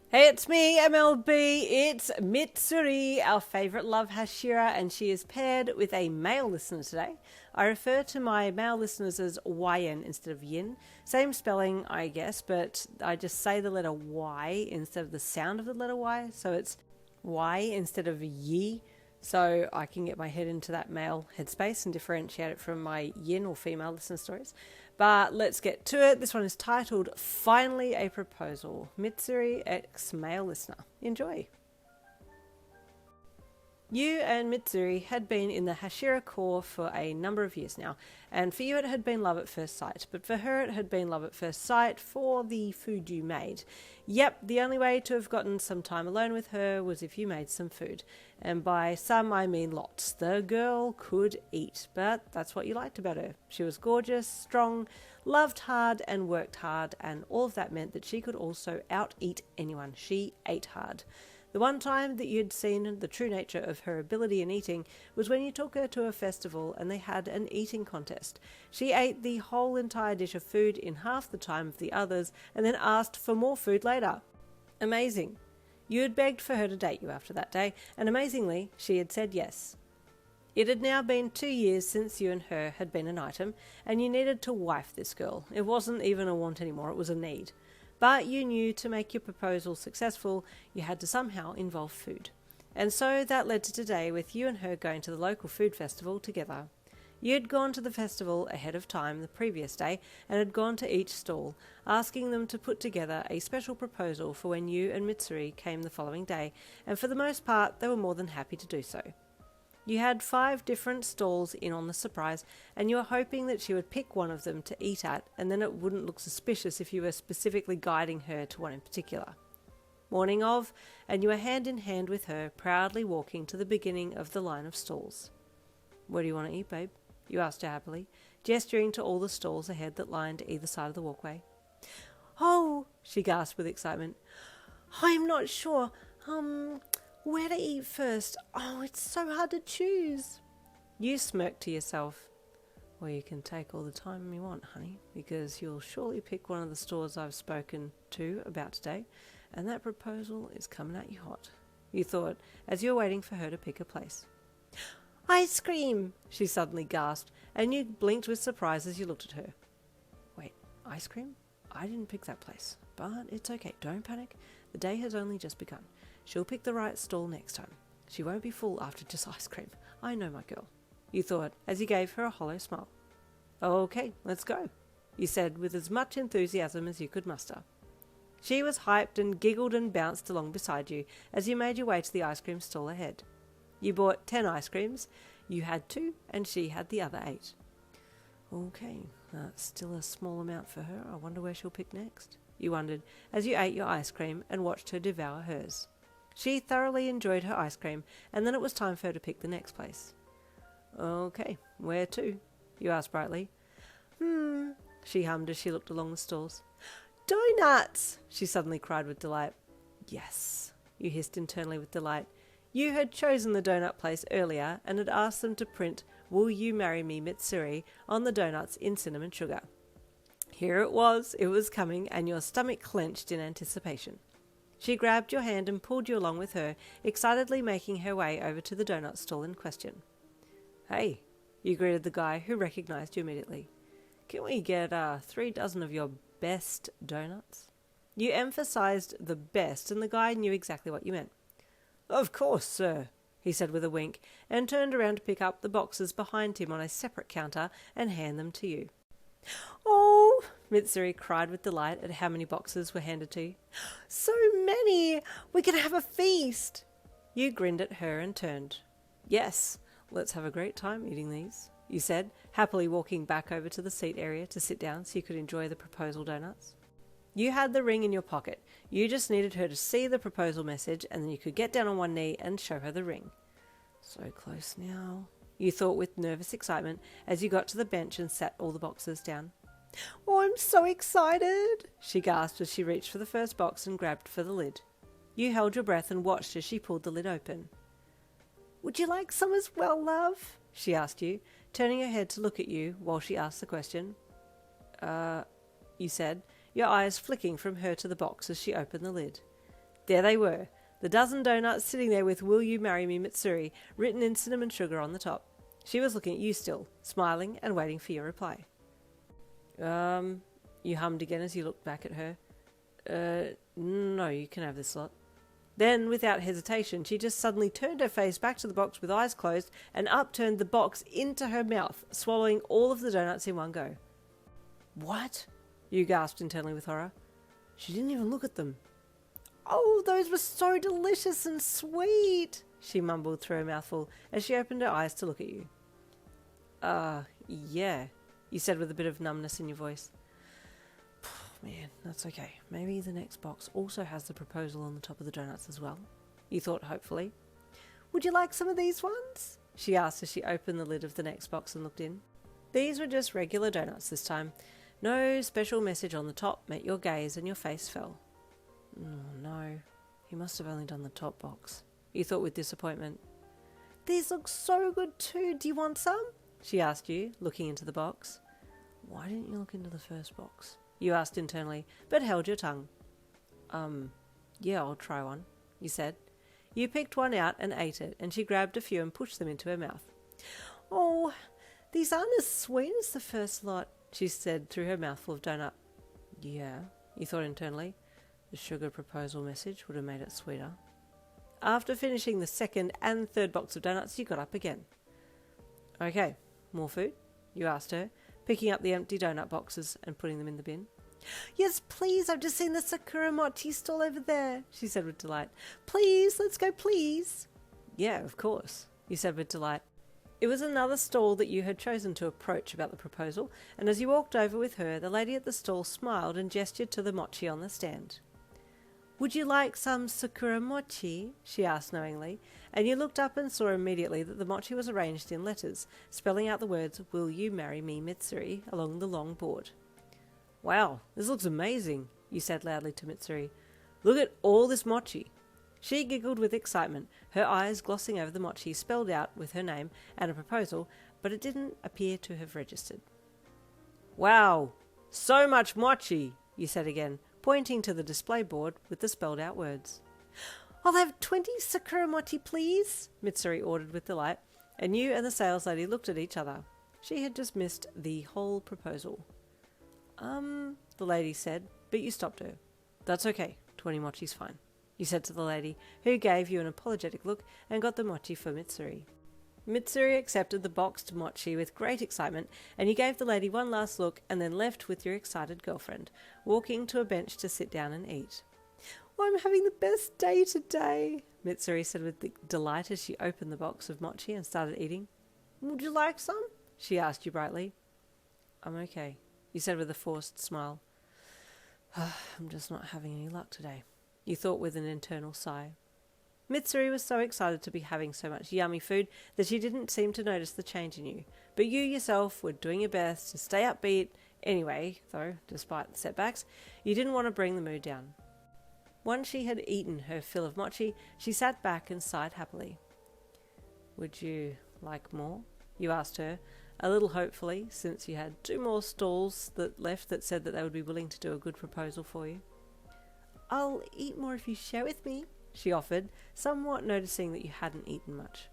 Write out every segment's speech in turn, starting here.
Hey, it's me, MLB. It's Mitsuri, our favourite love Hashira, and she is paired with a male listener today. I refer to my male listeners as YN instead of Yin. Same spelling, I guess, but I just say the letter Y instead of the sound of the letter Y. So it's Y instead of Yi. So I can get my head into that male headspace and differentiate it from my yin or female listener stories. But let's get to it. This one is titled Finally a Proposal. Mitsuri X Male Listener. Enjoy. You and Mitsuri had been in the Hashira core for a number of years now, and for you it had been love at first sight, but for her it had been love at first sight for the food you made. Yep, the only way to have gotten some time alone with her was if you made some food, and by some I mean lots. The girl could eat, but that's what you liked about her. She was gorgeous, strong, loved hard and worked hard, and all of that meant that she could also out-eat anyone. She ate hard. The one time that you'd seen the true nature of her ability in eating was when you took her to a festival and they had an eating contest. She ate the whole entire dish of food in half the time of the others and then asked for more food later. Amazing. You had begged for her to date you after that day, and amazingly, she had said yes. It had now been 2 years since you and her had been an item, and you needed to wife this girl. It wasn't even a want anymore, it was a need. But you knew to make your proposal successful, you had to somehow involve food. And so that led to today with you and her going to the local food festival together. You had gone to the festival ahead of time the previous day and had gone to each stall, asking them to put together a special proposal for when you and Mitsuri came the following day, and for the most part they were more than happy to do so. You had 5 different stalls in on the surprise, and you were hoping that she would pick one of them to eat at, and then it wouldn't look suspicious if you were specifically guiding her to one in particular. Morning of, and you were hand in hand with her, proudly walking to the beginning of the line of stalls. "What do you want to eat, babe?" you asked her happily, gesturing to all the stalls ahead that lined either side of the walkway. "Oh," she gasped with excitement. "I'm not sure. Where to eat first? Oh, it's so hard to choose." You smirked to yourself. "Well, you can take all the time you want, honey, because you'll surely pick one of the stores I've spoken to about today, and that proposal is coming at you hot," you thought, as you were waiting for her to pick a place. "Ice cream!" she suddenly gasped, and you blinked with surprise as you looked at her. "Wait, ice cream? I didn't pick that place, but it's okay, don't panic. The day has only just begun. She'll pick the right stall next time. She won't be full after just ice cream. I know my girl," you thought, as you gave her a hollow smile. "Okay, let's go," you said with as much enthusiasm as you could muster. She was hyped and giggled and bounced along beside you as you made your way to the ice cream stall ahead. You bought 10 ice creams, you had 2, and she had the other 8. "Okay, that's still a small amount for her. I wonder where she'll pick next," you wondered as you ate your ice cream and watched her devour hers. She thoroughly enjoyed her ice cream, and then it was time for her to pick the next place. "Okay, where to?" you asked brightly. She hummed as she looked along the stalls. "Donuts!" she suddenly cried with delight. "Yes," you hissed internally with delight. You had chosen the donut place earlier and had asked them to print "Will you marry me, Mitsuri" on the donuts in cinnamon sugar. Here it was coming, and your stomach clenched in anticipation. She grabbed your hand and pulled you along with her, excitedly making her way over to the donut stall in question. "Hey," you greeted the guy, who recognized you immediately. "Can we get 3 dozen of your best donuts?" You emphasized the best, and the guy knew exactly what you meant. "Of course, sir," he said with a wink, and turned around to pick up the boxes behind him on a separate counter and hand them to you. "Oh," Mitsuri cried with delight at how many boxes were handed to you. "So many! We're going to have a feast!" You grinned at her and turned. "Yes, let's have a great time eating these," you said, happily walking back over to the seat area to sit down so you could enjoy the proposal donuts. You had the ring in your pocket. You just needed her to see the proposal message, and then you could get down on one knee and show her the ring. So close now, you thought with nervous excitement as you got to the bench and sat all the boxes down. "Oh, I'm so excited!" she gasped as she reached for the first box and grabbed for the lid. You held your breath and watched as she pulled the lid open. "Would you like some as well, love?" she asked you, turning her head to look at you while she asked the question. You said, your eyes flicking from her to the box as she opened the lid. There they were, the dozen donuts sitting there with "Will you marry me, Mitsuri" written in cinnamon sugar on the top. She was looking at you still, smiling and waiting for your reply. You hummed again as you looked back at her. No, you can have this lot. Then, without hesitation, she just suddenly turned her face back to the box with eyes closed and upturned the box into her mouth, swallowing all of the donuts in one go. What? You gasped internally with horror. She didn't even look at them. Oh, those were so delicious and sweet, she mumbled through her mouthful as she opened her eyes to look at you. Yeah, you said with a bit of numbness in your voice. Man, that's okay. Maybe the next box also has the proposal on the top of the donuts as well, you thought hopefully. Would you like some of these ones? She asked as she opened the lid of the next box and looked in. These were just regular donuts this time. No special message on the top met your gaze and your face fell. Oh no, he must have only done the top box, you thought with disappointment. These look so good too. Do you want some? She asked you, looking into the box. Why didn't you look into the first box? You asked internally, but held your tongue. Yeah, I'll try one, you said. You picked one out and ate it, and she grabbed a few and pushed them into her mouth. Oh, these aren't as sweet as the first lot, she said through her mouthful of donut. Yeah, you thought internally. The sugar proposal message would have made it sweeter. After finishing the second and third box of donuts, you got up again. Okay, more food? You asked her, picking up the empty donut boxes and putting them in the bin. Yes, please, I've just seen the Sakura Mochi stall over there, she said with delight. Please, let's go, please. Yeah, of course, you said with delight. It was another stall that you had chosen to approach about the proposal, and as you walked over with her, the lady at the stall smiled and gestured to the mochi on the stand. Would you like some Sakura Mochi? She asked knowingly, and you looked up and saw immediately that the mochi was arranged in letters, spelling out the words, "Will you marry me, Mitsuri?" along the long board. Wow, this looks amazing, you said loudly to Mitsuri. Look at all this mochi. She giggled with excitement, her eyes glossing over the mochi spelled out with her name and a proposal, but it didn't appear to have registered. Wow, so much mochi, you said again, pointing to the display board with the spelled out words. I'll have 20 Sakura Mochi, please, Mitsuri ordered with delight, and you and the sales lady looked at each other. She had just missed the whole proposal. The lady said, but you stopped her. That's okay, 20 mochi's fine, you said to the lady, who gave you an apologetic look and got the mochi for Mitsuri. Mitsuri accepted the boxed mochi with great excitement, and you gave the lady one last look and then left with your excited girlfriend, walking to a bench to sit down and eat. Oh, I'm having the best day today, Mitsuri said with delight as she opened the box of mochi and started eating. Would you like some? She asked you brightly. I'm okay, you said with a forced smile. I'm just not having any luck today, you thought with an internal sigh. Mitsuri was so excited to be having so much yummy food that she didn't seem to notice the change in you, but you yourself were doing your best to stay upbeat anyway, though, despite the setbacks, you didn't want to bring the mood down. Once she had eaten her fill of mochi, she sat back and sighed happily. Would you like more? You asked her, a little hopefully, since you had 2 more stalls left that said that they would be willing to do a good proposal for you. I'll eat more if you share with me, she offered, somewhat noticing that you hadn't eaten much.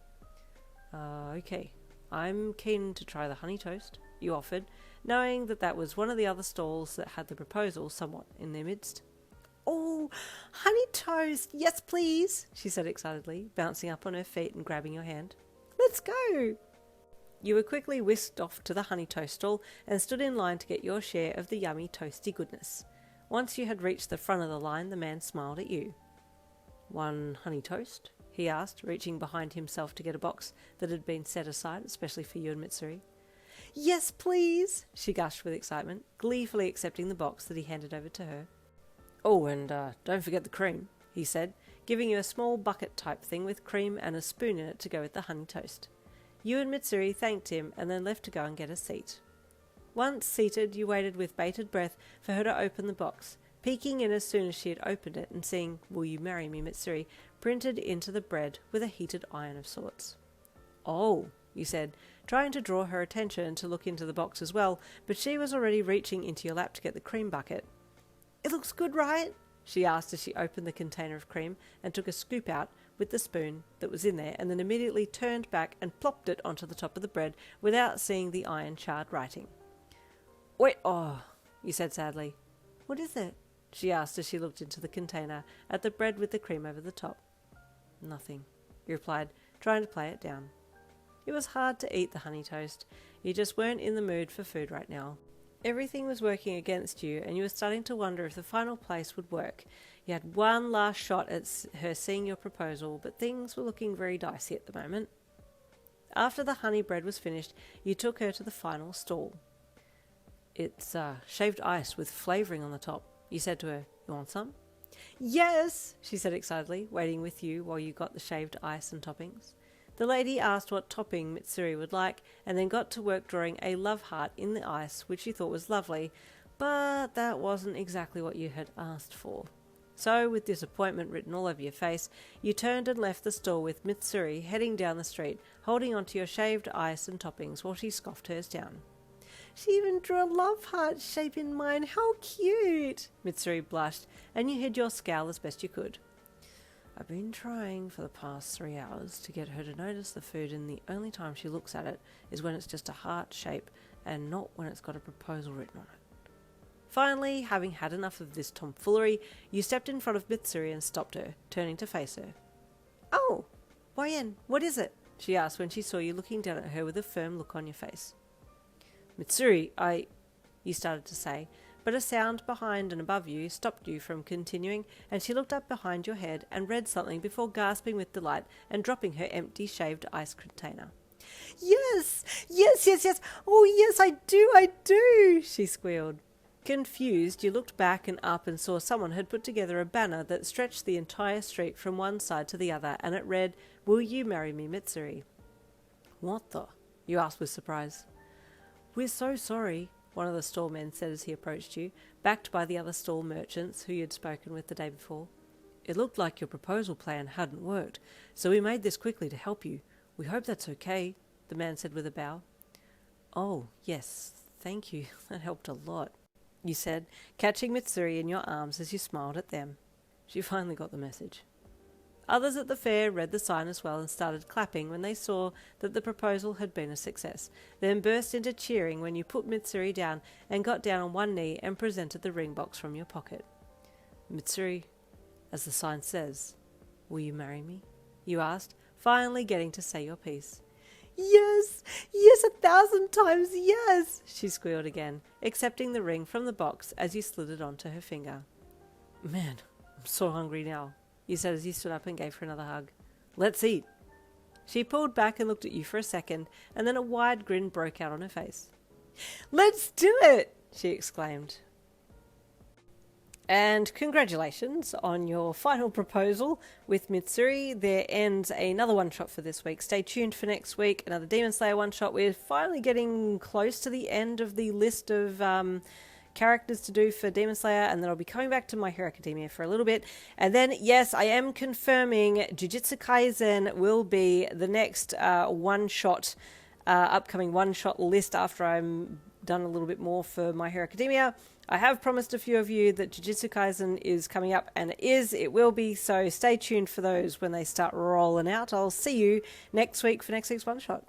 Okay, I'm keen to try the honey toast, you offered, knowing that that was one of the other stalls that had the proposal somewhat in their midst. Oh, honey toast, yes please, she said excitedly, bouncing up on her feet and grabbing your hand. Let's go! You were quickly whisked off to the honey toast stall and stood in line to get your share of the yummy toasty goodness. Once you had reached the front of the line, the man smiled at you. One honey toast? He asked, reaching behind himself to get a box that had been set aside, especially for you and Mitsuri. Yes, please, she gushed with excitement, gleefully accepting the box that he handed over to her. Oh, and don't forget the cream, he said, giving you a small bucket-type thing with cream and a spoon in it to go with the honey toast. You and Mitsuri thanked him and then left to go and get a seat. Once seated, you waited with bated breath for her to open the box, peeking in as soon as she had opened it and seeing "Will you marry me, Mitsuri" printed into the bread with a heated iron of sorts. Oh, you said, trying to draw her attention to look into the box as well, but she was already reaching into your lap to get the cream bucket. It looks good, right? she asked as she opened the container of cream and took a scoop out with the spoon that was in there, and then immediately turned back and plopped it onto the top of the bread without seeing the iron-charred writing. "Wait, oh," you said sadly. "What is it?" she asked as she looked into the container at the bread with the cream over the top. "Nothing," you replied, trying to play it down. It was hard to eat the honey toast. You just weren't in the mood for food right now. Everything was working against you, and you were starting to wonder if the final place would work. You had one last shot at her seeing your proposal, but things were looking very dicey at the moment. After the honey bread was finished, you took her to the final stall. "It's shaved ice with flavouring on the top," you said to her. "You want some?" "Yes," she said excitedly, waiting with you while you got the shaved ice and toppings. The lady asked what topping Mitsuri would like, and then got to work drawing a love heart in the ice, which you thought was lovely, but that wasn't exactly what you had asked for. So, with disappointment written all over your face, you turned and left the stall with Mitsuri heading down the street, holding onto your shaved ice and toppings while she scoffed hers down. "She even drew a love heart shape in mine. How cute!" Mitsuri blushed, and you hid your scowl as best you could. "I've been trying for the past 3 hours to get her to notice the food, and the only time she looks at it is when it's just a heart shape and not when it's got a proposal written on it." Finally, having had enough of this tomfoolery, you stepped in front of Mitsuri and stopped her, turning to face her. "Oh, Boyen, what is it?" she asked when she saw you looking down at her with a firm look on your face. "Mitsuri, you started to say, but a sound behind and above you stopped you from continuing, and she looked up behind your head and read something before gasping with delight and dropping her empty shaved ice container. Yes! Oh, yes, I do, she squealed. Confused, you looked back and up and saw someone had put together a banner that stretched the entire street from one side to the other, and it read, "Will you marry me, Mitsuri?" "What the?" you asked with surprise. "We're so sorry," one of the stall men said as he approached you, backed by the other stall merchants who you'd spoken with the day before. "It looked like your proposal plan hadn't worked, so we made this quickly to help you. We hope that's okay," the man said with a bow. "Oh, yes, thank you. That helped a lot," you said, catching Mitsuri in your arms as you smiled at them. She finally got the message. Others at the fair read the sign as well and started clapping when they saw that the proposal had been a success, then burst into cheering when you put Mitsuri down and got down on one knee and presented the ring box from your pocket. "Mitsuri, as the sign says, will you marry me?" you asked, finally getting to say your piece. Yes, 1,000 times yes, she squealed again, accepting the ring from the box as you slid it onto her finger. "Man, I'm so hungry now," you said as you stood up and gave her another hug. "Let's eat." She pulled back and looked at you for a second, and then a wide grin broke out on her face. "Let's do it!" she exclaimed. And congratulations on your final proposal with Mitsuri. There ends another one-shot for this week. Stay tuned for next week, another Demon Slayer one-shot. We're finally getting close to the end of the list of characters to do for Demon Slayer, and then I'll be coming back to My Hero Academia for a little bit. And then, yes, I am confirming Jujutsu Kaisen will be the next one-shot, upcoming one-shot list after I'm done a little bit more for My Hero Academia. I have promised a few of you that Jujutsu Kaisen is coming up, and it will be, so stay tuned for those when they start rolling out. I'll see you next week for next week's one-shot.